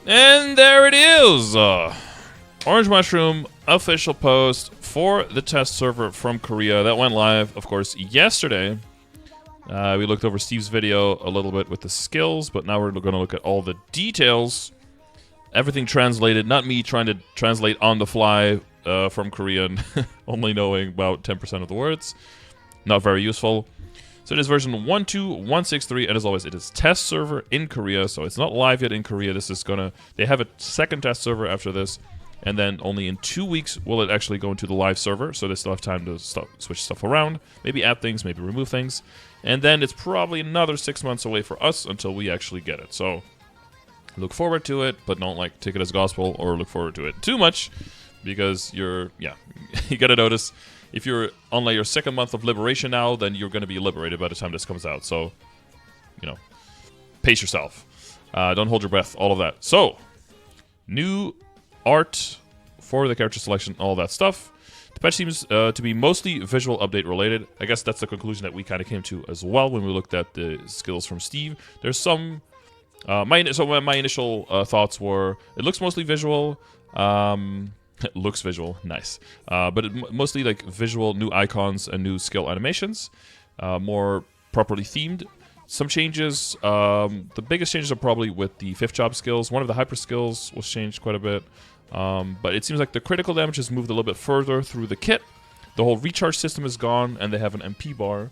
And there it is! Orangemushroom official post for the test server from Korea. That went live, of course, yesterday. We looked over Steve's video a little bit with the skills, but now we're going to look at all the details. Everything translated, not me trying to translate on the fly from Korean, only knowing about 10% of the words. Not very useful. So it is version 12163, and as always, it is test server in Korea, so it's not live yet in Korea. This is gonna, they have a second test server after this, and then only in 2 weeks will it actually go into the live server, so they still have time to switch stuff around, maybe add things, maybe remove things, and then it's probably another 6 months away for us until we actually get it. So look forward to it, but don't like take it as gospel or look forward to it too much, because you gotta notice, if you're on like your second month of liberation now, then you're going to be liberated by the time this comes out. So, you know, pace yourself. Don't hold your breath, all of that. So, new art for the character selection, all that stuff. The patch seems to be mostly visual update related. I guess that's the conclusion that we kind of came to as well when we looked at the skills from Steve. There's some... my initial thoughts were, it looks mostly visual. It looks visual, nice. But mostly like visual, new icons and new skill animations. More properly themed. Some changes, the biggest changes are probably with the 5th job skills. One of the hyper skills was changed quite a bit. But it seems like the critical damage has moved a little bit further through the kit. The whole recharge system is gone and they have an MP bar.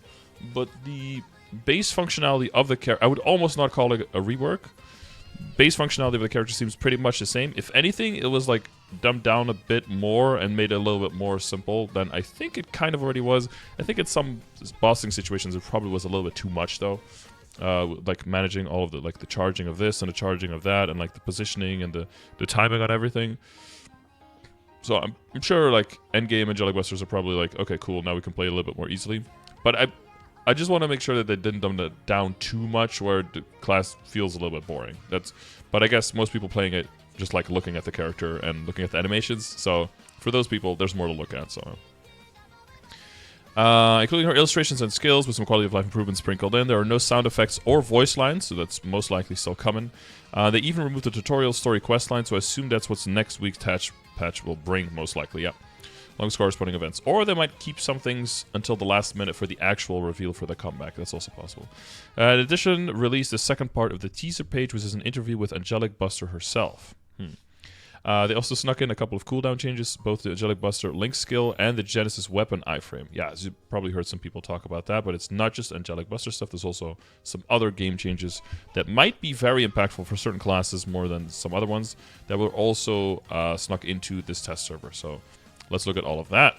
But the base functionality of the character, I would almost not call it a rework. Base functionality of the character seems pretty much the same. If anything, it was like dumbed down a bit more and made it a little bit more simple than I think it kind of already was. I think in some bossing situations it probably was a little bit too much though. Like managing all of the the charging of this and the charging of that and like the positioning and the timing on everything. So I'm sure like endgame Angelic Busters are probably like, okay, cool, now we can play a little bit more easily. But I just want to make sure that they didn't dumb it down too much where the class feels a little bit boring. But I guess most people playing it just like looking at the character and looking at the animations. So for those people, there's more to look at. So, including her illustrations and skills with some quality of life improvements sprinkled in. There are no sound effects or voice lines, so that's most likely still coming. They even removed the tutorial story quest line, so I assume that's what's next week's patch will bring, most likely. Yeah. Longest corresponding events. Or they might keep some things until the last minute for the actual reveal for the comeback. That's also possible. In addition, released the second part of the teaser page, which is an interview with Angelic Buster herself. They also snuck in a couple of cooldown changes, both the Angelic Buster Link skill and the Genesis weapon iframe. Yeah, as you probably heard some people talk about that, but it's not just Angelic Buster stuff. There's also some other game changes that might be very impactful for certain classes more than some other ones that were also snuck into this test server. So let's look at all of that.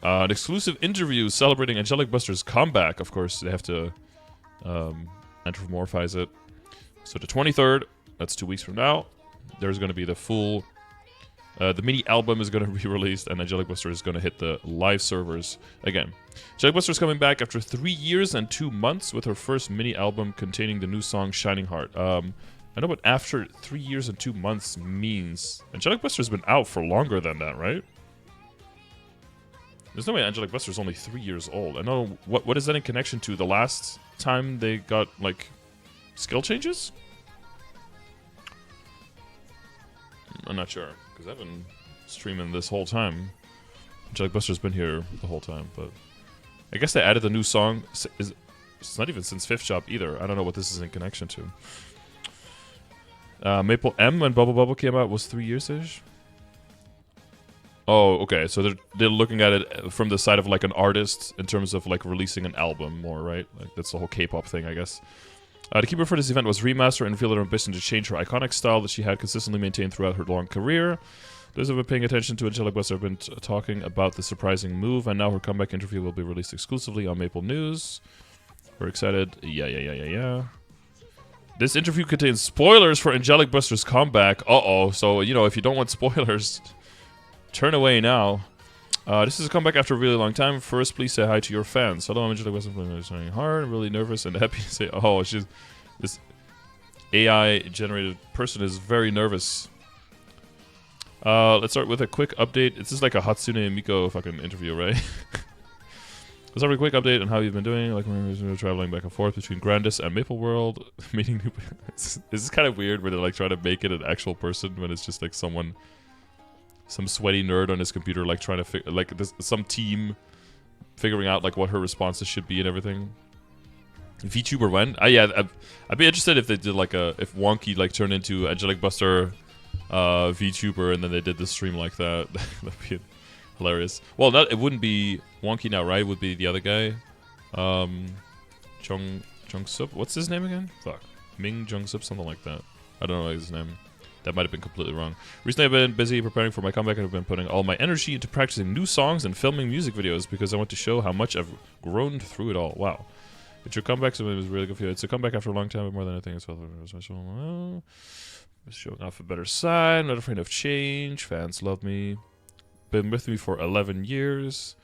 An exclusive interview celebrating Angelic Buster's comeback. Of course, they have to anthropomorphize it. So the 23rd, that's 2 weeks from now, there's going to be the full... the mini album is going to be released, and Angelic Buster is going to hit the live servers again. Angelic Buster is coming back after 3 years and 2 months with her first mini album containing the new song Shining Heart. I know what after 3 years and 2 months means. Angelic Buster's been out for longer than that, right? There's no way Angelic Buster is only 3 years old. I know, what is that in connection to? The last time they got, like, skill changes? I'm not sure, because I've been streaming this whole time. Angelic Buster's been here the whole time, but... I guess they added the new song. It's not even since 5th Job either. I don't know what this is in connection to. Maple M, when Bubble Bubble came out, was 3 years-ish? Oh, okay, so they're looking at it from the side of like an artist in terms of like releasing an album more, right? Like that's the whole K-pop thing, I guess. The keeper for this event was Remaster and revealed her ambition to change her iconic style that she had consistently maintained throughout her long career. Those who have been paying attention to Angelic Buster have been talking about the surprising move, and now her comeback interview will be released exclusively on Maple News. We're excited. Yeah. This interview contains spoilers for Angelic Buster's comeback. Uh-oh. So, you know, if you don't want spoilers, turn away now. This is a comeback after a really long time. First, please say hi to your fans. Hello, I'm Angelic Buster. I'm trying hard. I'm really nervous and happy to say, oh, this AI-generated person is very nervous. Let's start with a quick update. This is like a Hatsune Miku fucking interview, right? Let's have a quick update on how you've been doing. Like when we're traveling back and forth between Grandis and Maple World, meeting new. This is kind of weird where they're like trying to make it an actual person when it's just like someone, some sweaty nerd on his computer, like trying to like some team figuring out like what her responses should be and everything. VTuber when? Yeah, I'd be interested if they did like if Wonky like turned into Angelic Buster, VTuber, and then they did the stream like that. That'd be hilarious. Well, it wouldn't be Wonky now, right? It would be the other guy. Jung Sup. What's his name again? Fuck. Ming Jung Sup, something like that. I don't know his name. That might have been completely wrong. Recently I've been busy preparing for my comeback and I've been putting all my energy into practicing new songs and filming music videos because I want to show how much I've grown through it all. Wow. It's your comeback, so it was really good for you. It's a comeback after a long time, but more than anything, it's showing off a better side. Not afraid of change. Fans love me. Been with me for 11 years.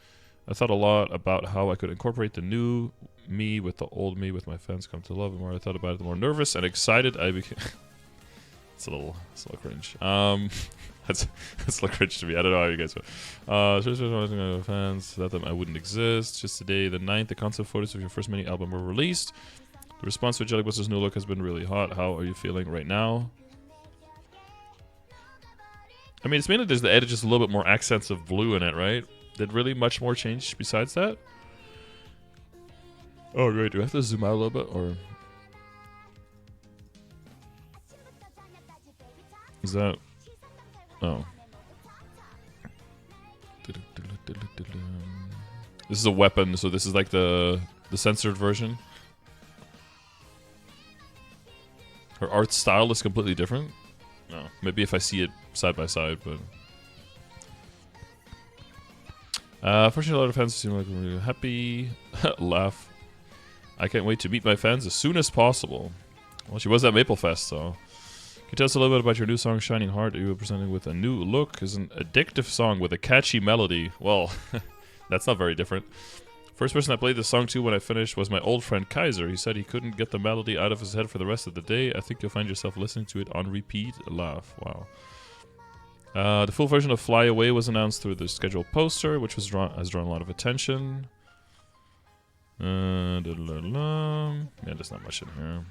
I thought a lot about how I could incorporate the new me with the old me with my fans come to love. The more I thought about it, the more nervous and excited I became. It's a little cringe. That's a little cringe to me. I don't know how you guys feel. Fans that I wouldn't exist. Just today, the 9th, the concept photos of your first mini album were released. The response to Angelic Buster's new look has been really hot. How are you feeling right now? I mean, it's mainly there's the edit, just a little bit more accents of blue in it, right? Did really much more change besides that? Oh, great. Do I have to zoom out a little bit, or is that? Oh. This is a weapon, so this is like the censored version. Her art style is completely different. No, maybe if I see it side by side, but fortunately a lot of fans seem like we're really happy. Laugh. I can't wait to meet my fans as soon as possible. Well, she was at MapleFest, so. Can you tell us a little bit about your new song, Shining Heart? You were presenting with a new look. Is an addictive song with a catchy melody. Well, that's not very different. First person I played this song to when I finished was my old friend Kaiser. He said he couldn't get the melody out of his head for the rest of the day. I think you'll find yourself listening to it on repeat. Laugh. Wow. The full version of Fly Away was announced through the scheduled poster, which has drawn a lot of attention. Yeah, there's not much in here.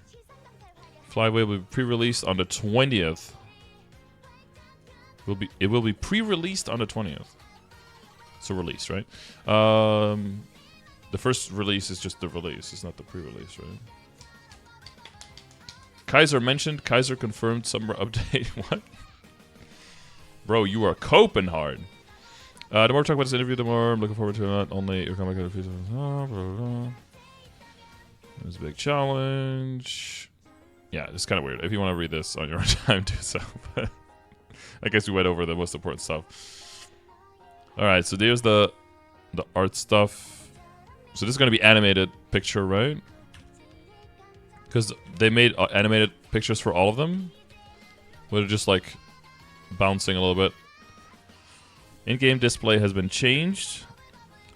Fly Away will be pre-released on the 20th. It will be pre-released on the 20th. So release, right? The first release is just the release. It's not the pre-release, right? Kaiser mentioned. Kaiser confirmed summer update. What? Bro, you are coping hard. The more we talk about this interview, the more I'm looking forward to it. Not only your comeback in the future. There's a big challenge. Yeah, it's kind of weird. If you want to read this on your own time, do so. But I guess we went over the most important stuff. All right, so there's the art stuff. So this is going to be animated picture, right? Because they made animated pictures for all of them. But just like bouncing a little bit. In-game display has been changed.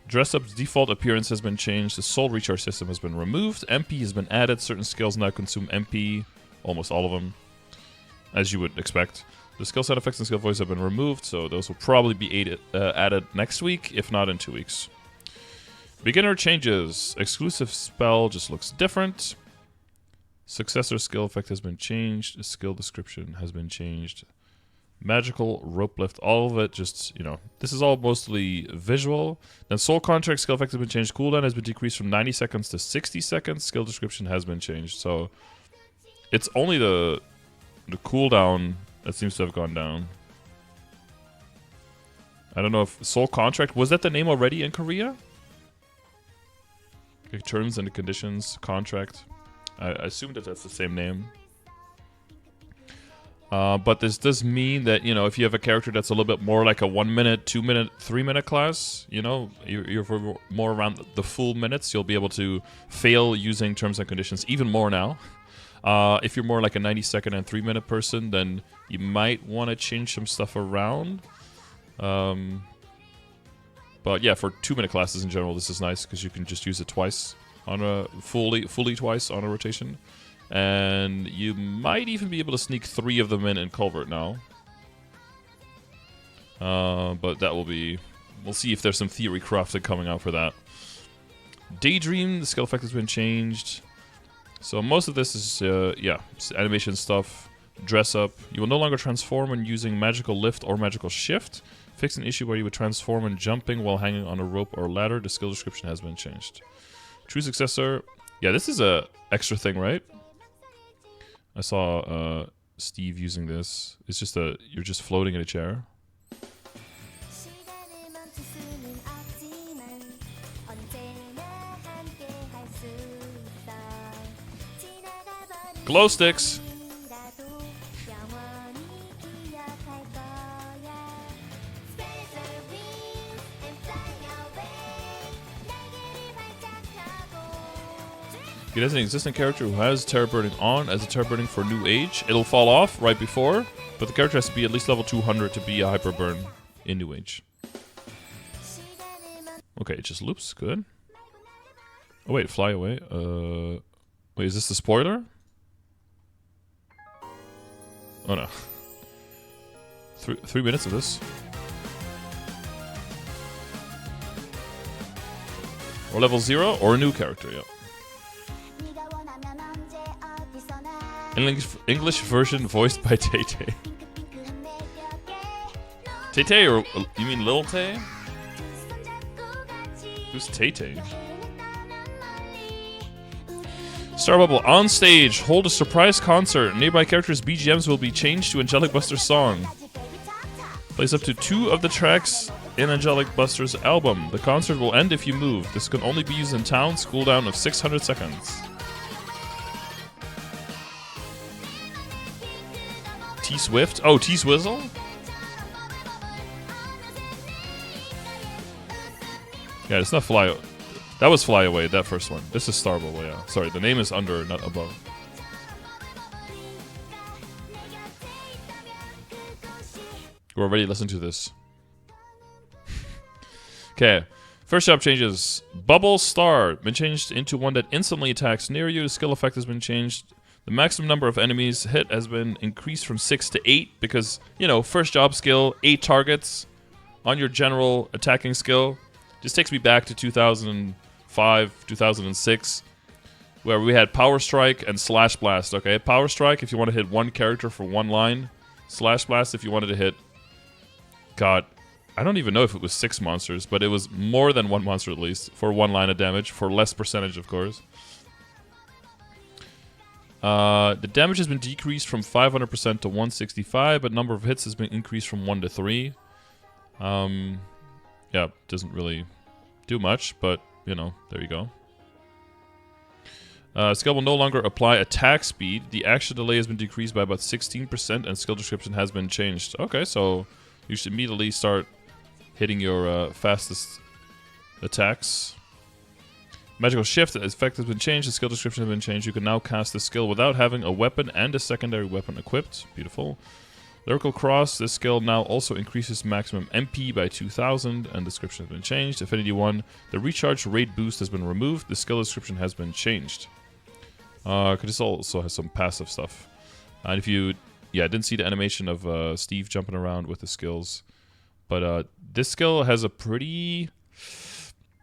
Dress-up's default appearance has been changed. The soul recharge system has been removed. MP has been added. Certain skills now consume MP. Almost all of them. As you would expect. The skill sound effects and skill voice have been removed, so those will probably be added next week, if not in 2 weeks. Beginner changes. Exclusive spell just looks different. Successor skill effect has been changed. The skill description has been changed. Magical, rope lift, all of it just, you know, this is all mostly visual. Then soul contract skill effect has been changed. Cooldown has been decreased from 90 seconds to 60 seconds. Skill description has been changed. So it's only the cooldown that seems to have gone down. I don't know if soul contract, was that the name already in Korea? Like terms and conditions, contract. I assume that that's the same name. But this does mean that, you know, if you have a character that's a little bit more like a 1 minute, 2 minute, 3 minute class, you know, you're more around the full minutes, you'll be able to fail using terms and conditions even more now. If you're more like a 90-second and 3 minute person, then you might want to change some stuff around. But yeah, for 2 minute classes in general, this is nice because you can just use it twice on a fully twice on a rotation. And you might even be able to sneak 3 of them in Culvert now. But that will be... We'll see if there's some theory crafting coming out for that. Daydream, the skill effect has been changed. So most of this is, yeah, animation stuff. Dress up. You will no longer transform when using magical lift or magical shift. Fix an issue where you would transform when jumping while hanging on a rope or ladder. The skill description has been changed. True successor. Yeah, this is a extra thing, right? I saw Steve using this. It's just you're just floating in a chair. Glow sticks. It has an existing character who has Terror Burning on as a Terror Burning for New Age. It'll fall off right before, but the character has to be at least level 200 to be a Hyper Burn in New Age. Okay, it just loops. Good. Oh wait, fly away. Wait, is this the spoiler? Oh no. 3 minutes of this. Or level 0 or a new character, yeah. English version voiced by Tay-Tay. Tay-Tay, or you mean Lil Tay? Who's Tay-Tay? Star Bubble, on stage, hold a surprise concert. Nearby characters' BGMs will be changed to Angelic Buster's song. Plays up to 2 of the tracks in Angelic Buster's album. The concert will end if you move. This can only be used in towns. Cooldown of 600 seconds. T-Swift? Oh, T-Swizzle? Yeah, it's not Fly... That was Fly Away, that first one. This is Star Bubble, yeah. Sorry, the name is under, not above. We're already listening to this. Okay. First job changes. Bubble Star. Been changed into one that instantly attacks near you. The skill effect has been changed. The maximum number of enemies hit has been increased from 6 to 8 because, you know, first job skill, 8 targets on your general attacking skill. Just takes me back to 2005, 2006, where we had Power Strike and Slash Blast, okay? Power Strike if you want to hit one character for one line. Slash Blast if you wanted to hit... God, I don't even know if it was 6 monsters, but it was more than 1 monster at least for 1 line of damage, for less percentage, of course. The damage has been decreased from 500% to 165, but number of hits has been increased from 1 to 3. Yeah, doesn't really do much, but, you know, there you go. Skill will no longer apply attack speed. The action delay has been decreased by about 16%, and skill description has been changed. Okay, so you should immediately start hitting your fastest attacks. Magical Shift effect has been changed. The skill description has been changed. You can now cast the skill without having a weapon and a secondary weapon equipped. Beautiful. Lyrical Cross. This skill now also increases maximum MP by 2000, and description has been changed. Affinity 1. The recharge rate boost has been removed. The skill description has been changed. This also has some passive stuff. And if you... Yeah, I didn't see the animation of Steve jumping around with the skills. But this skill has a pretty...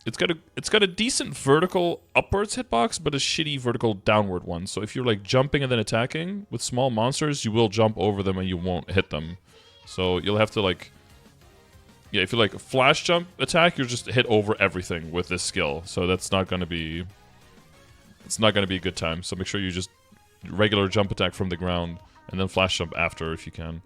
It's got a decent vertical upwards hitbox, but a shitty vertical downward one. So if you're like jumping and then attacking with small monsters, you will jump over them and you won't hit them. So you'll have to like... Yeah, if you like flash jump attack, you'll just hit over everything with this skill. So that's not going to be... It's not going to be a good time. So make sure you just regular jump attack from the ground and then flash jump after if you can.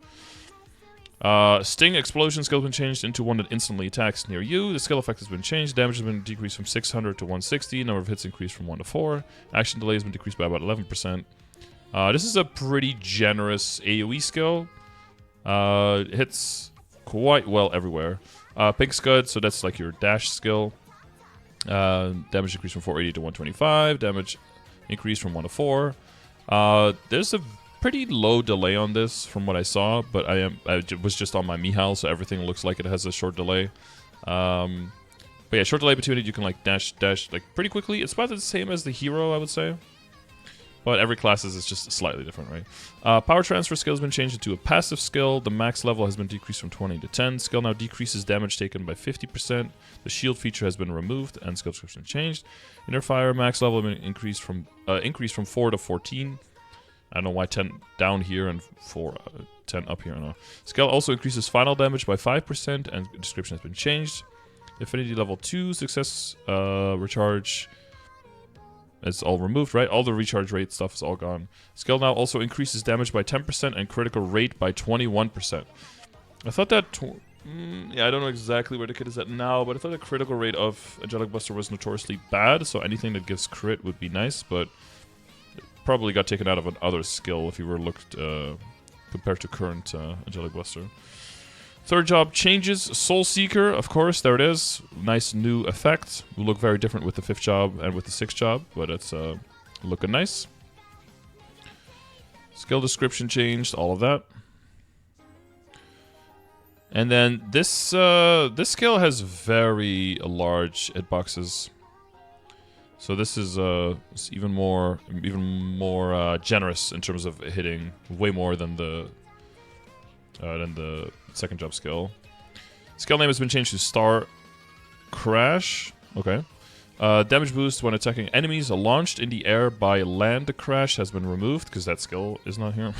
Sting Explosion skill has been changed into one that instantly attacks near you. The skill effect has been changed. Damage has been decreased from 600 to 160. Number of hits increased from 1 to 4. Action delay has been decreased by about 11%. This is a pretty generous AoE skill. It hits quite well everywhere. Pink Scud, so that's like your dash skill. Damage increased from 480 to 125. Damage increased from 1 to 4. There's a pretty low delay on this from what I saw, but I was just on my Mihal, so everything looks like it has a short delay. But yeah, short delay between it, you can like dash like pretty quickly. It's about the same as the hero, I would say. But every class is just slightly different, right? Power transfer skill has been changed into a passive skill. The max level has been decreased from 20 to 10. Skill now decreases damage taken by 50%. The shield feature has been removed and skill description changed. Inner fire max level has been increased from 4 to 14. I don't know why 10 down here and 10 up here. I don't know. Skill also increases final damage by 5% and description has been changed. Affinity level 2 success recharge. It's all removed, right? All the recharge rate stuff is all gone. Skill now also increases damage by 10% and critical rate by 21%. I thought that... yeah, I don't know exactly where the kit is at now, but I thought the critical rate of Angelic Buster was notoriously bad, so anything that gives crit would be nice, but it probably got taken out of another skill if you were looked compared to current Angelic Buster. Third job changes. Soul Seeker, of course, there it is. Nice new effect. Will look very different with the 5th job and with the 6th job, but it's looking nice. Skill description changed, all of that. And then this skill has very large hitboxes. So this is even more generous in terms of hitting, way more than the 2nd job skill. Skill name has been changed to Star Crash. Okay. Damage boost when attacking enemies launched in the air by land crash has been removed because that skill is not here.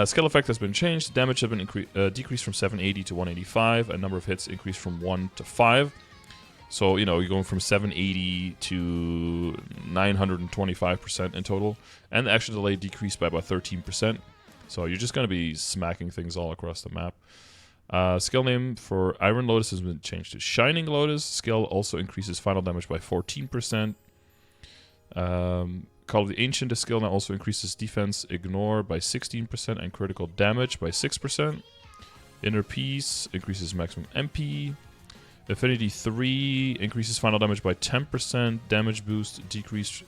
Skill effect has been changed. Damage has been decreased from 780 to 185, and number of hits increased from 1 to 5. So, you know, you're going from 780 to 925% in total. And the action delay decreased by about 13%. So you're just going to be smacking things all across the map. Skill name for Iron Lotus has been changed to Shining Lotus. Skill also increases final damage by 14%. Call of the Ancient, the skill now also increases defense ignore by 16% and critical damage by 6%. Inner Peace increases maximum MP. Affinity 3 increases final damage by 10%. Damage boost decreased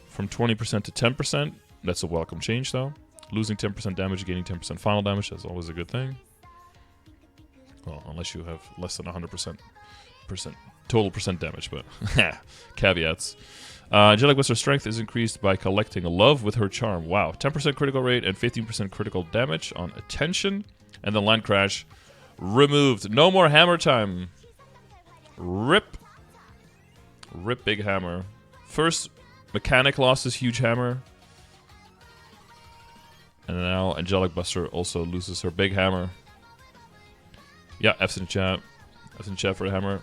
from 20% to 10%. That's a welcome change though. Losing 10% damage, gaining 10% final damage, that's always a good thing. Well, unless you have less than 100% total percent damage, but caveats. Angelic Buster strength is increased by collecting love with her charm. Wow, 10% critical rate and 15% critical damage on attention. And then land crash removed. No more hammer time. Rip. Rip big hammer. First mechanic lost his huge hammer. And now Angelic Buster also loses her big hammer. Yeah, F's in chat. F's in chat for the hammer.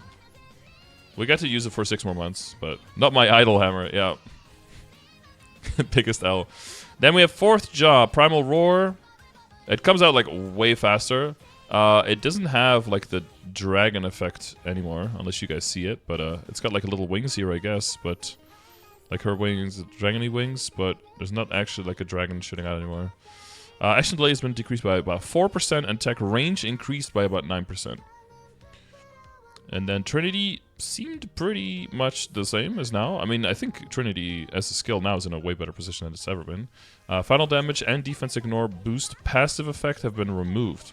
We got to use it for 6 more months, but not my idle hammer. Yeah. Biggest L. Then we have 4th job, Primal Roar. It comes out like way faster. It doesn't have like the dragon effect anymore, unless you guys see it. But it's got like little wings here, I guess. But like her wings, dragony wings. But there's not actually like a dragon shooting out anymore. Action delay has been decreased by about 4%, and attack range increased by about 9%. And then Trinity seemed pretty much the same as now. I mean, I think Trinity as a skill now is in a way better position than it's ever been. Final damage and defense ignore boost passive effect have been removed.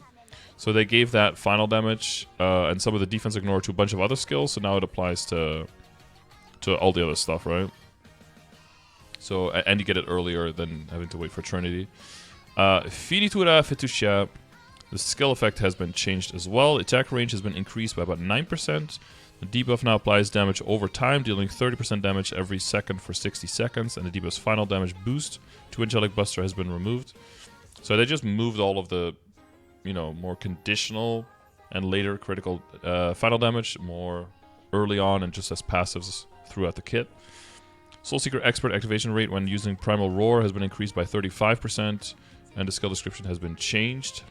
So they gave that final damage and some of the defense ignore to a bunch of other skills, so now it applies to all the other stuff, right? So, and you get it earlier than having to wait for Trinity. Finitura Fetucia. The skill effect has been changed as well. Attack range has been increased by about 9%. The debuff now applies damage over time, dealing 30% damage every second for 60 seconds. And the debuff's final damage boost to Angelic Buster has been removed. So they just moved all of the, you know, more conditional and later critical final damage more early on and just as passives throughout the kit. Soulseeker Expert activation rate when using Primal Roar has been increased by 35%. And the skill description has been changed.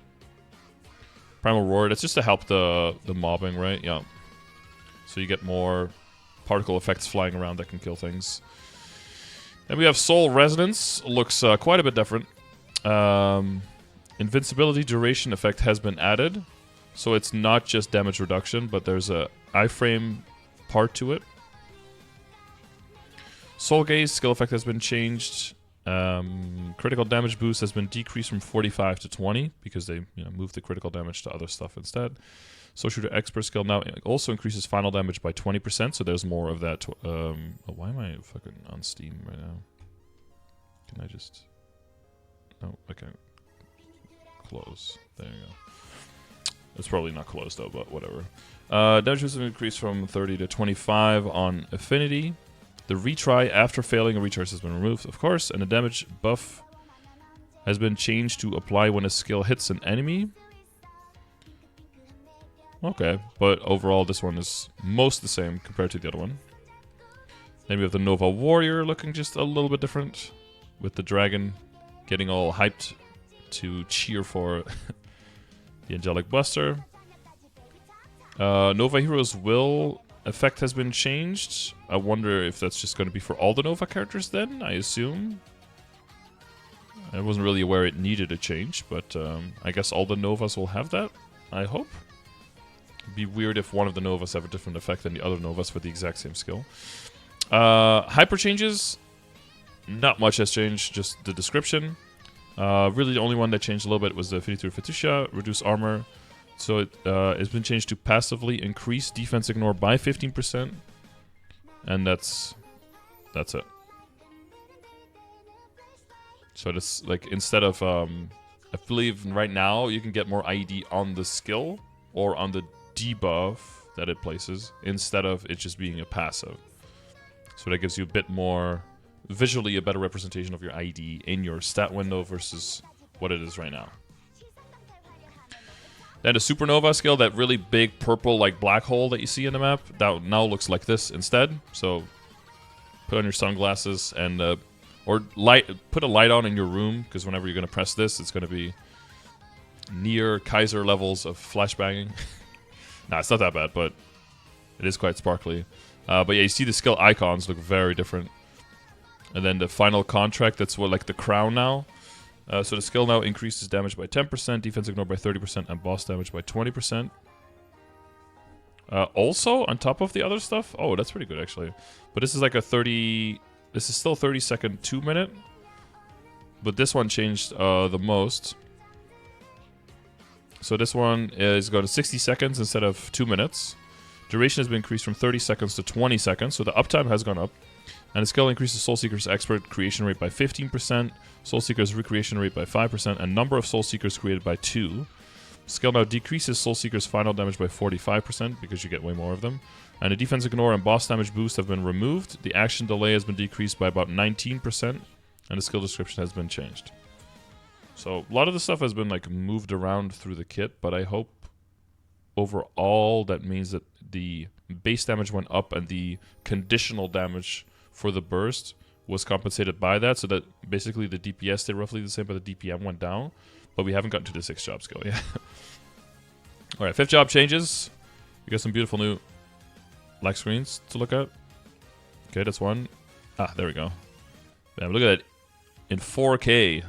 Primal Roar, that's just to help the mobbing, right? Yeah. So you get more particle effects flying around that can kill things. Then we have Soul Resonance. Looks quite a bit different. Invincibility duration effect has been added. So it's not just damage reduction, but there's a iframe part to it. Soul Gaze skill effect has been changed. Critical damage boost has been decreased from 45 to 20 because they moved the critical damage to other stuff instead. Soul Shooter Expert skill now also increases final damage by 20%, so there's more of that. Why am I fucking on Steam right now? Can I just... No, I can't close. There you go. It's probably not closed though, but whatever. Damage has increased from 30 to 25 on Affinity. The retry after failing a recharge has been removed, of course, and the damage buff has been changed to apply when a skill hits an enemy. Okay, but overall this one is most the same compared to the other one. Then we have the Nova Warrior looking just a little bit different, with the dragon getting all hyped to cheer for the Angelic Buster. Nova Hero's Will effect has been changed. I wonder if that's just going to be for all the Nova characters then, I assume. I wasn't really aware it needed a change, but I guess all the Novas will have that, I hope. It'd be weird if one of the Novas have a different effect than the other Novas for the exact same skill. Hyper changes, not much has changed, just the description. Really the only one that changed a little bit was the Affinity Fetusha, reduce armor. So it's been changed to passively increase defense ignore by 15%. And that's it. So it's like instead of, I believe right now you can get more IED on the skill or on the debuff that it places instead of it just being a passive. So that gives you a bit more, visually a better representation of your IED in your stat window versus what it is right now. Then the Supernova skill, that really big purple like black hole that you see in the map, that now looks like this instead. So put on your sunglasses and or put a light on in your room, because whenever you're going to press this, it's going to be near Kaiser levels of flashbanging. Nah, it's not that bad, but it is quite sparkly. But yeah, you see the skill icons look very different. And then the final contract, that's what like the crown now. So the skill now increases damage by 10%, defense ignore by 30%, and boss damage by 20%. Also, on top of the other stuff, oh, that's pretty good actually. But this is like a 30, this is still 30 second 2 minute. But this one changed the most. So this one is going to 60 seconds instead of 2 minutes. Duration has been increased from 30 seconds to 20 seconds, so the uptime has gone up. And the skill increases Soul Seeker's expert creation rate by 15%, Soul Seeker's recreation rate by 5%, and number of Soul Seekers created by 2. Skill now decreases Soul Seeker's final damage by 45% because you get way more of them. And the defense ignore and boss damage boost have been removed. The action delay has been decreased by about 19%, and the skill description has been changed. So a lot of the stuff has been like moved around through the kit, but I hope overall that means that the base damage went up and the conditional damage for the burst was compensated by that, so that basically the DPS stayed roughly the same, but the DPM went down. But we haven't gotten to the 6th job skill yet. Alright, 5th job changes. You got some beautiful new black screens to look at. Okay, that's one. Ah, there we go. Bam, look at it in 4K.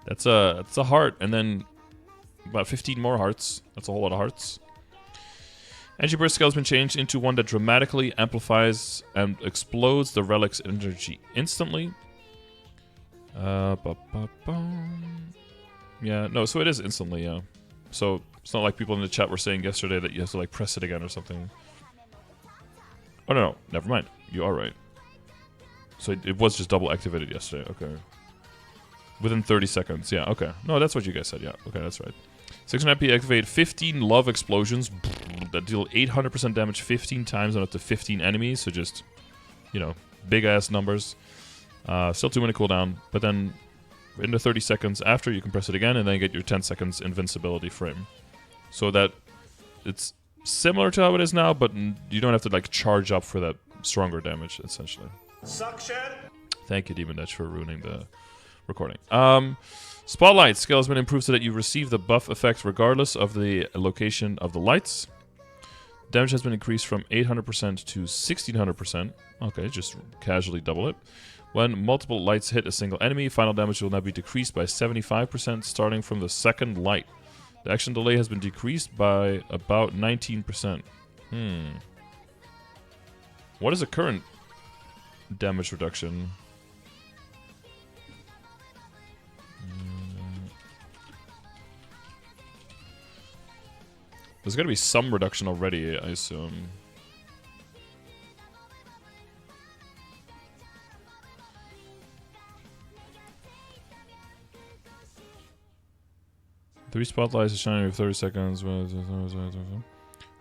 That's a heart, and then about 15 more hearts. That's a whole lot of hearts. Energy burst skill has been changed into one that dramatically amplifies and explodes the relic's energy instantly. Yeah, no, so it is instantly, yeah. So it's not like people in the chat were saying yesterday that you have to like press it again or something. Oh no, never mind. You are right. So it was just double activated yesterday. Okay. Within 30 seconds. Yeah, okay. No, that's what you guys said. Yeah, okay, that's right. 600p activate 15 love explosions that deal 800% damage 15 times on up to 15 enemies. So just, you know, big ass numbers. Still 2-minute cooldown, but then in the 30 seconds after you can press it again and then get your 10 seconds invincibility frame. So that it's similar to how it is now, but you don't have to like charge up for that stronger damage essentially. Suction. Thank you, Demon Dutch, for ruining the recording. Spotlight skill has been improved so that you receive the buff effect regardless of the location of the lights. Damage has been increased from 800% to 1600%. Okay, just casually double it. When multiple lights hit a single enemy, final damage will now be decreased by 75% starting from the 2nd light. The action delay has been decreased by about 19%. What is the current damage reduction? There's got to be some reduction already, I assume. 3 spotlights is shining every 30 seconds. While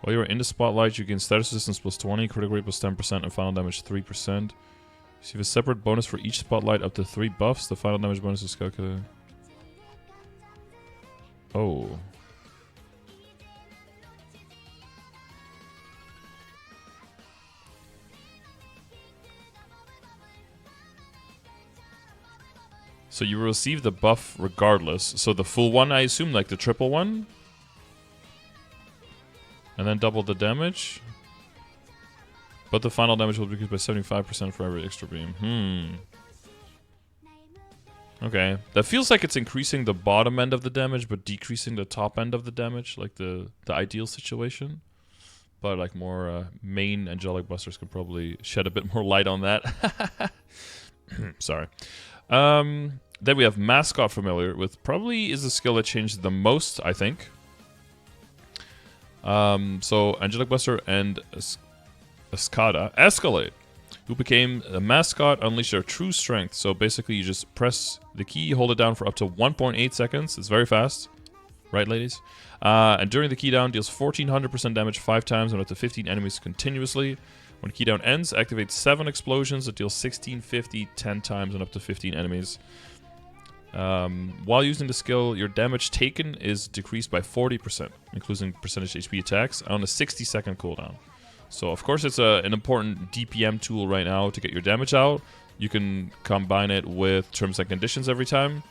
you are in the spotlight, you gain status resistance plus 20, critical rate plus 10%, and final damage 3%. Receive a separate bonus for each spotlight up to 3 buffs. The final damage bonus is calculated. Oh. So you receive the buff regardless. So the full one, I assume, like the triple one? And then double the damage? But the final damage will be increased by 75% for every extra beam. Okay. That feels like it's increasing the bottom end of the damage, but decreasing the top end of the damage, like the ideal situation. But like more main Angelic Busters could probably shed a bit more light on that. Sorry. Then we have Mascot Familiar, with probably is the skill that changed the most, I think. So Angelic Buster and Escada escalate. Who became a mascot, unleash their true strength. So basically you just press the key, hold it down for up to 1.8 seconds. It's very fast. Right, ladies? And during the key down, deals 1400% damage 5 times and up to 15 enemies continuously. When key down ends, activates 7 explosions that deals 1650 10 times and up to 15 enemies. While using the skill, your damage taken is decreased by 40%, including percentage HP attacks, on a 60-second cooldown. So, of course, it's an important DPM tool right now to get your damage out. You can combine it with terms and conditions every time.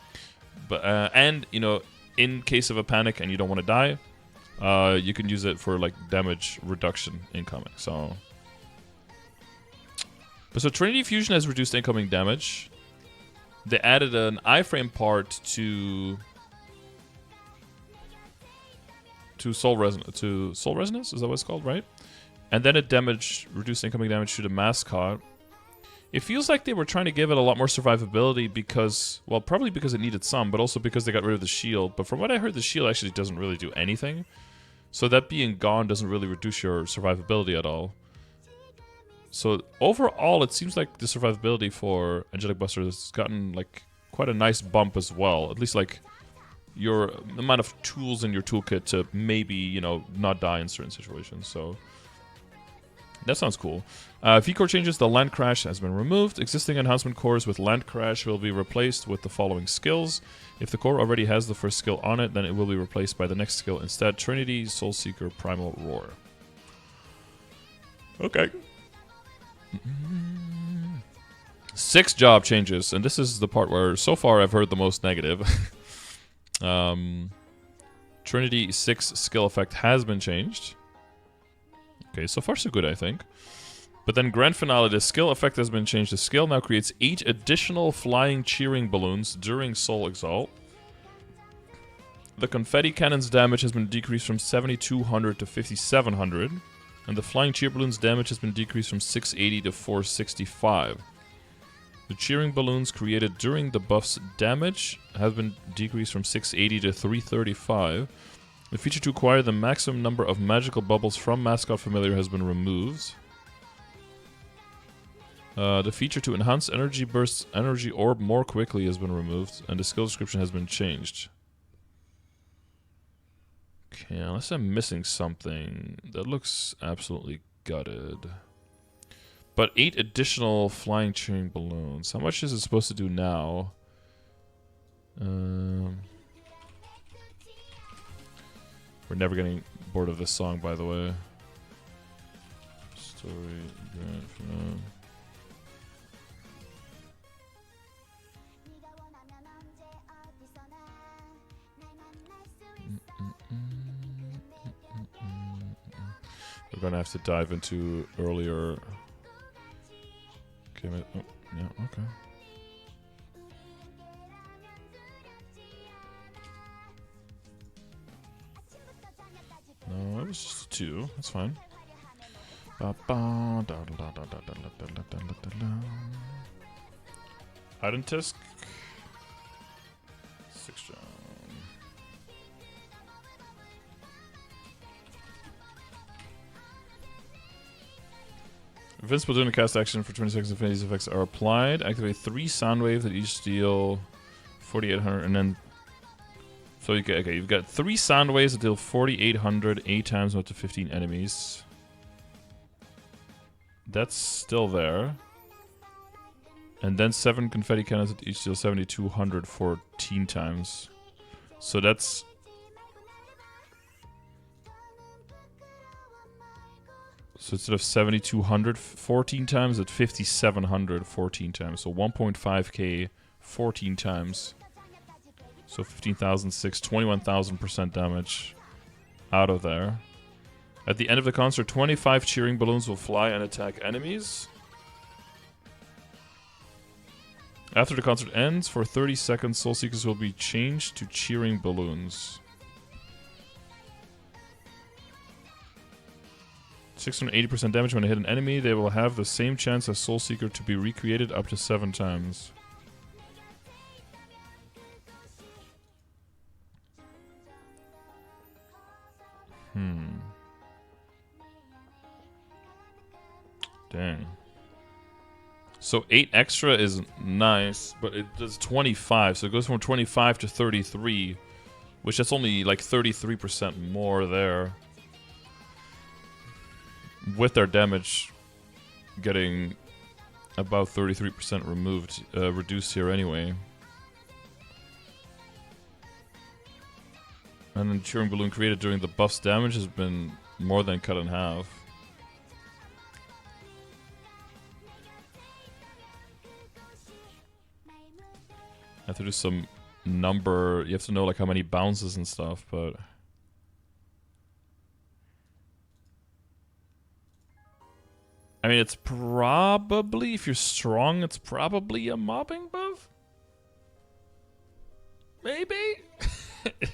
But and, you know, in case of a panic and you don't want to die, you can use it for, like, damage reduction incoming. So Trinity Fusion has reduced incoming damage. They added an iframe part to Soul Resonance, is that what it's called, right? And then it reduced incoming damage to the mascot. It feels like they were trying to give it a lot more survivability because, well, probably because it needed some, but also because they got rid of the shield. But from what I heard, the shield actually doesn't really do anything. So that being gone doesn't really reduce your survivability at all. So overall, it seems like the survivability for Angelic Buster has gotten like quite a nice bump as well. At least like your amount of tools in your toolkit to maybe, you know, not die in certain situations. So that sounds cool. V-Core changes. The Land Crash has been removed. Existing enhancement cores with Land Crash will be replaced with the following skills. If the core already has the first skill on it, then it will be replaced by the next skill instead. Trinity, Soul Seeker, Primal Roar. Okay. 6 job changes, and this is the part where so far I've heard the most negative. Trinity 6 skill effect has been changed. Okay, so far so good, I think. But then Grand Finale, the skill effect has been changed. The skill now creates 8 additional flying cheering balloons during Soul Exalt. The confetti cannon's damage has been decreased from 7,200 to 5,700. And the flying cheer balloon's damage has been decreased from 680 to 465. The cheering balloons created during the buff's damage have been decreased from 680 to 335. The feature to acquire the maximum number of magical bubbles from Mascot Familiar has been removed. The feature to enhance energy bursts energy orb more quickly has been removed, and the skill description has been changed. Okay, unless I'm missing something. That looks absolutely gutted. But 8 additional flying cheering balloons. How much is it supposed to do now? We're never getting bored of this song, by the way. Story, grand finale. We're gonna have to dive into earlier. Okay, oh, yeah, okay. No, it was just 2. That's fine. Hidden Tisk. 6 job. Invincible during the cast action for 20 seconds. Infinity's effects are applied. Activate 3 sound waves that each deal 4,800 and then So you've got 3 sound waves that deal 4,800 8 times up to 15 enemies. That's still there. And then 7 confetti cannons that each deal 7,200 14 times. So that's... So instead of 7,200 14 times, it's 5,700 14 times. So 1.5k 14 times. So 15,006, 21,000% damage out of there. At the end of the concert, 25 cheering balloons will fly and attack enemies. After the concert ends, for 30 seconds, Soul Seekers will be changed to cheering balloons. 680% damage when they hit an enemy. They will have the same chance as Soul Seeker to be recreated up to 7 times. Dang. So 8 extra is nice, but it does 25. So it goes from 25 to 33, which that's only like 33% more there. With their damage getting about 33% removed, reduced here anyway. And then cheering balloon created during the buff's damage has been more than cut in half. I have to do some number. You have to know like how many bounces and stuff, but I mean, it's probably, if you're strong, it's probably a mobbing buff. Maybe.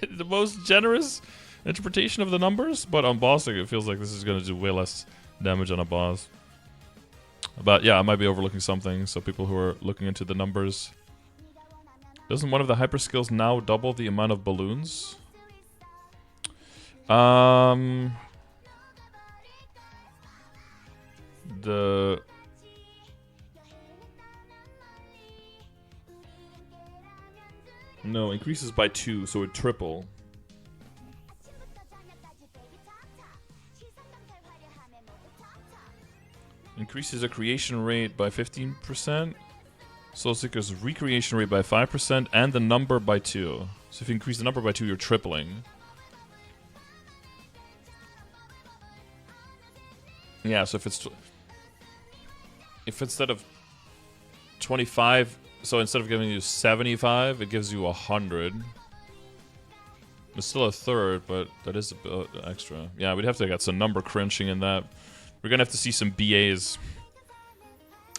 The most generous interpretation of the numbers, but on bossing it feels like this is going to do way less damage on a boss. But yeah, I might be overlooking something, so people who are looking into the numbers. Doesn't one of the hyper skills now double the amount of balloons? No, increases by 2, so it triple. Increases a creation rate by 15%. Soul Seeker's recreation rate by 5%, and the number by 2. So if you increase the number by 2, you're tripling. Yeah, so if instead of 25, so instead of giving you 75, it gives you 100. It's still a third, but that is a bit extra. Yeah, we'd have to get some number crunching in that. We're gonna have to see some BAs.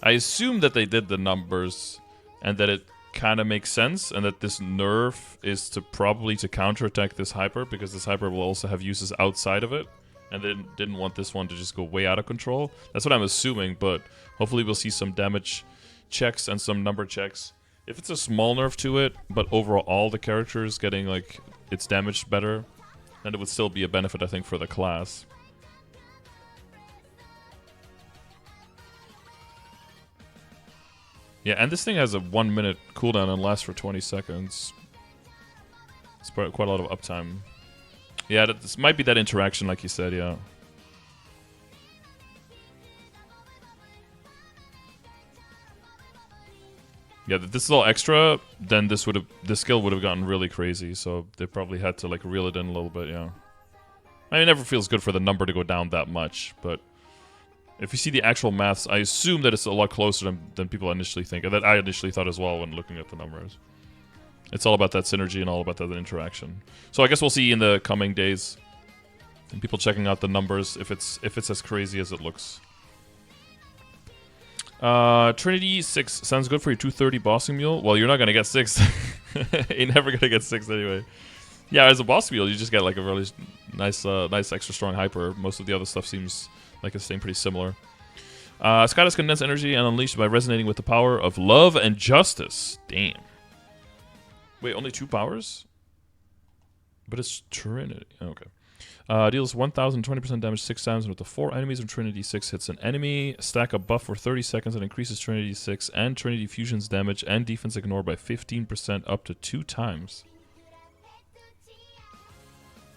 I assume that they did the numbers and that it kind of makes sense, and that this nerf is to probably to counterattack this hyper, because this hyper will also have uses outside of it, and they didn't want this one to just go way out of control. That's what I'm assuming, but hopefully we'll see some damage checks and some number checks. If it's a small nerf to it, but overall all the characters getting like its damage better, then it would still be a benefit, I think, for the class. Yeah, and this thing has a 1-minute cooldown and lasts for 20 seconds. It's quite a lot of uptime. Yeah, this might be that interaction, like you said, yeah. Yeah, if this is all extra, then this skill would have gotten really crazy, so they probably had to like reel it in a little bit, yeah. I mean, it never feels good for the number to go down that much, but if you see the actual maths, I assume that it's a lot closer than people initially think, and that I initially thought as well when looking at the numbers. It's all about that synergy and all about that interaction. So I guess we'll see in the coming days, and people checking out the numbers if it's as crazy as it looks. Trinity 6 sounds good for your 230 bossing mule. Well, you're not gonna get 6. You're never gonna get 6 anyway. Yeah, as a boss mule, you just get like a really nice extra strong hyper. Most of the other stuff seems like it's staying pretty similar. Sky does condense energy and unleashed by resonating with the power of love and justice. Damn. Wait, only 2 powers? But it's Trinity. Okay. Deals 1,020% damage 6 times with the 4 enemies when Trinity 6 hits an enemy. Stack a buff for 30 seconds and increases Trinity 6 and Trinity Fusion's damage and defense ignore by 15% up to 2 times.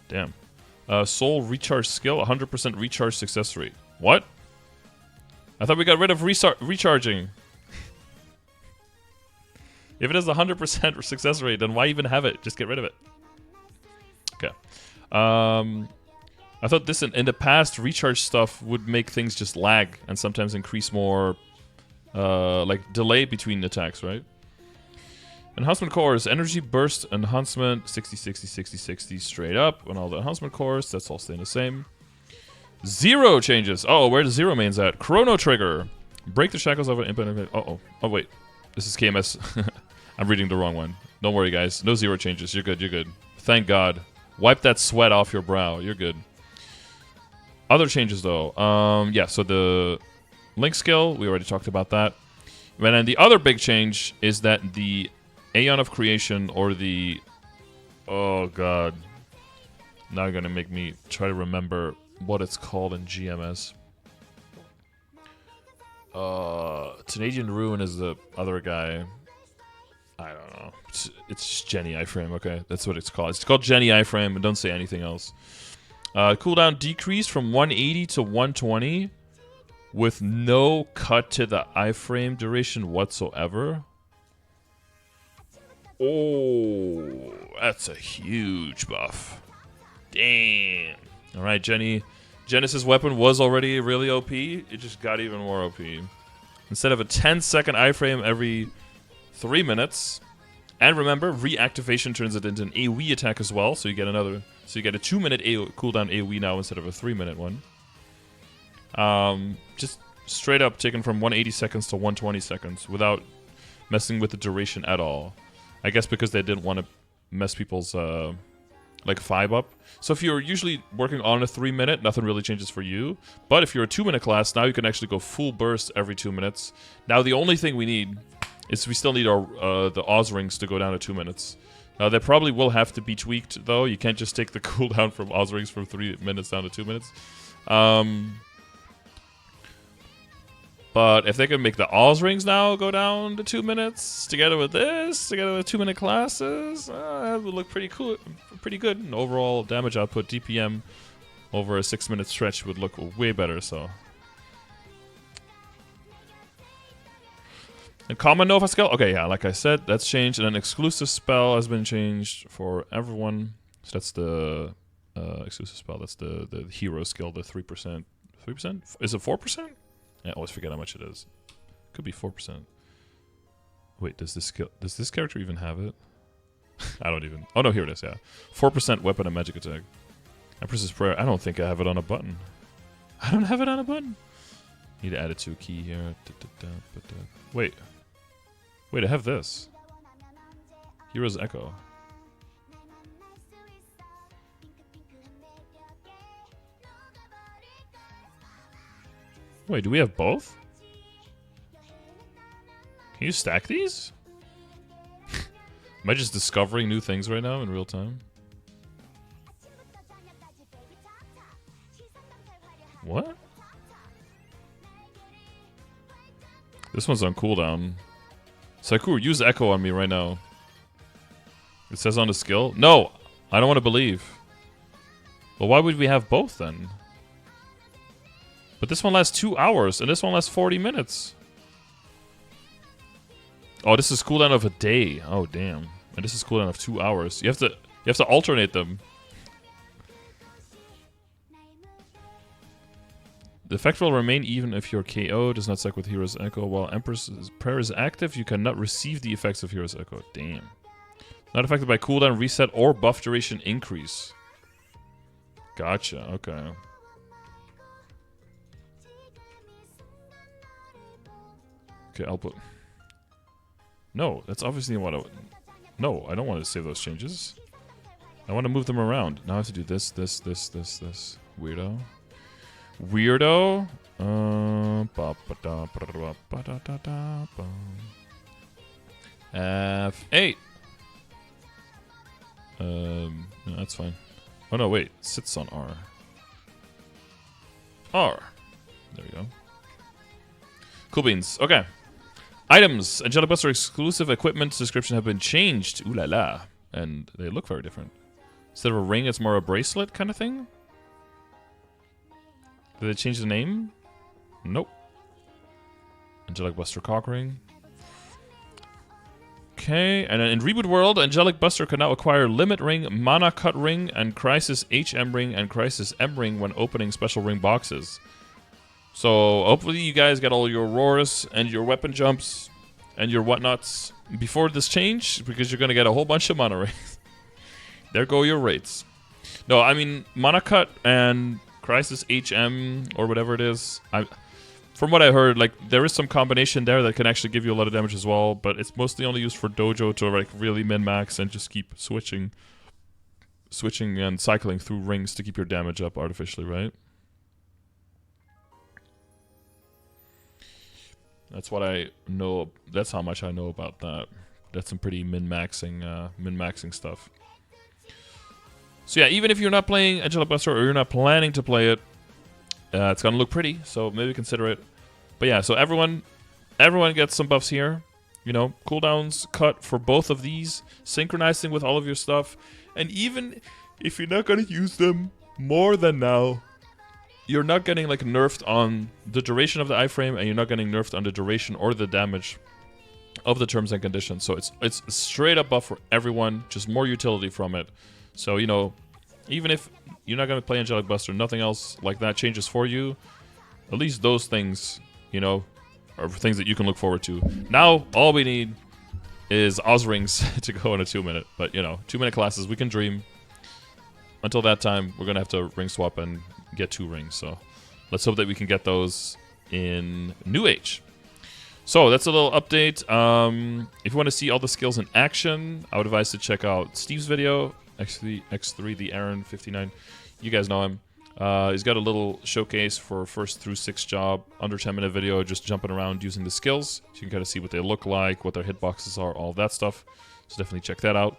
Damn. Soul recharge skill, 100% recharge success rate. What? I thought we got rid of recharging. If it has 100% success rate, then why even have it? Just get rid of it. Okay. I thought this in the past, recharge stuff would make things just lag and sometimes increase more, like delay between attacks, right? Enhancement cores, energy burst enhancement, 60, 60, 60, 60 straight up. And all the enhancement cores, that's all staying the same. Zero changes. Oh, where the zero main's at? Chrono trigger. Break the shackles of an infinite. Uh-oh. Oh, wait. This is KMS. I'm reading the wrong one. Don't worry, guys. No zero changes. You're good. You're good. Thank God. Wipe that sweat off your brow. You're good. Other changes, though. Yeah, so the link skill, we already talked about that. And then the other big change is that the Aeon of Creation, or the... Oh, God. Now you're going to make me try to remember what it's called in GMS. Canadian Ruin is the other guy. I don't know. It's just Jenny iframe, okay? That's what it's called. It's called Jenny iframe, and don't say anything else. Cooldown decreased from 180 to 120 with no cut to the iframe duration whatsoever. Oh, that's a huge buff. Damn. Alright, Jenny. Genesis weapon was already really OP. It just got even more OP. Instead of a 10-second iframe every 3 minutes. And remember, reactivation turns it into an AoE attack as well. So you get another... So you get a 2-minute cooldown AoE now instead of a 3-minute one. Just straight up taken from 180 seconds to 120 seconds without messing with the duration at all. I guess because they didn't want to mess people's like vibe up. So if you're usually working on a 3-minute, nothing really changes for you. But if you're a 2-minute class, now you can actually go full burst every 2 minutes. Now the only thing we need is we still need our the Oz rings to go down to 2 minutes. They probably will have to be tweaked, though. You can't just take the cooldown from Oz rings from 3 minutes down to 2 minutes. But if they can make the Oz rings now go down to 2 minutes, together with this, together with 2-minute classes, that would look pretty cool, pretty good. And overall damage output, DPM, over a 6-minute stretch would look way better. So, and common Nova skill, okay, yeah, like I said, that's changed. And an exclusive spell has been changed for everyone. So that's the exclusive spell. That's the hero skill, the 3%. 3%? Is it 4%? I always forget how much it is. Could be 4%. Wait, does this character even have it? I don't even... Oh no, here it is, yeah. 4% weapon and magic attack. Empress's Prayer. I don't think I have it on a button. I don't have it on a button. Need to add it to a key here. Wait. Wait, I have this. Hero's Echo. Wait, do we have both? Can you stack these? Am I just discovering new things right now in real time? What? This one's on cooldown. Sakura, use Echo on me right now. It says on the skill? No! I don't want to believe. Well, why would we have both then? But this one lasts 2 hours, and this one lasts 40 minutes. Oh, this is cooldown of a day. Oh, damn. And this is cooldown of 2 hours. You have to alternate them. The effect will remain even if your KO does not stack with Hero's Echo. While Empress's Prayer is active, you cannot receive the effects of Hero's Echo. Damn. Not affected by cooldown, reset, or buff duration increase. Gotcha, okay. Okay, I'll put... No, that's obviously what I... No, I don't want to save those changes. I want to move them around. Now I have to do this. Weirdo. Weirdo. F8. No, that's fine. Oh no, wait. It sits on R. R. There we go. Cool beans. Okay. Items. Angelic Buster exclusive equipment description have been changed. Ooh la la. And they look very different. Instead of a ring, it's more a bracelet kind of thing? Did they change the name? Nope. Angelic Buster cock ring. Okay, and then in Reboot World, Angelic Buster can now acquire Limit Ring, Mana Cut Ring, and Crisis HM Ring and Crisis M Ring when opening special ring boxes. So hopefully you guys get all your roars and your weapon jumps and your whatnots before this change, because you're going to get a whole bunch of mana rings. There go your rates. No, I mean, Mana Cut and Crisis HM or whatever it is, from what I heard, like, there is some combination there that can actually give you a lot of damage as well, but it's mostly only used for dojo to, like, really min-max and just keep switching and cycling through rings to keep your damage up artificially, right? That's what I know. That's how much I know about that. That's some pretty min-maxing stuff. So yeah, even if you're not playing Angelic Buster or you're not planning to play it, it's gonna look pretty, so maybe consider it. But yeah, so everyone gets some buffs here. You know, cooldowns cut for both of these, synchronizing with all of your stuff. And even if you're not gonna use them more than now, you're not getting like nerfed on the duration of the iframe, and you're not getting nerfed on the duration or the damage of the terms and conditions. So it's a straight up buff for everyone, just more utility from it. So, you know, even if you're not going to play Angelic Buster, nothing else like that changes for you, at least those things, you know, are things that you can look forward to. Now, all we need is Oz rings to go in a 2-minute. But, you know, 2-minute classes, we can dream. Until that time, we're going to have to ring swap and get 2 rings. So let's hope that we can get those in New Age. So that's a little update. If you want to see all the skills in action, I would advise to check out Steve's video. X3, the Aaron 59. You guys know him. He's got a little showcase for 1st through 6th job, under 10-minute video, just jumping around using the skills. So you can kind of see what they look like, what their hitboxes are, all that stuff. So definitely check that out.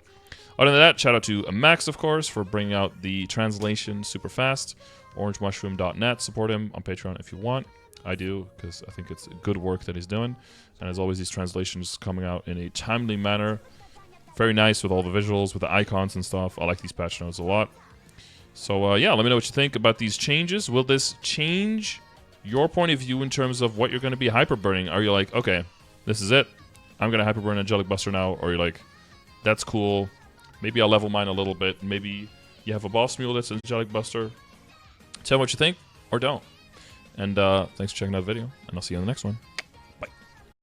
Other than that, shout out to Max, of course, for bringing out the translation super fast. Orangemushroom.net. Support him on Patreon if you want. I do, because I think it's good work that he's doing. And as always, these translations coming out in a timely manner. Very nice with all the visuals, with the icons and stuff. I like these patch notes a lot. So, yeah, let me know what you think about these changes. Will this change your point of view in terms of what you're going to be hyperburning? Are you like, okay, this is it. I'm going to hyperburn Angelic Buster now. Or you're like, that's cool. Maybe I'll level mine a little bit. Maybe you have a boss mule that's Angelic Buster. Tell me what you think, or don't. And thanks for checking out the video, and I'll see you on the next one.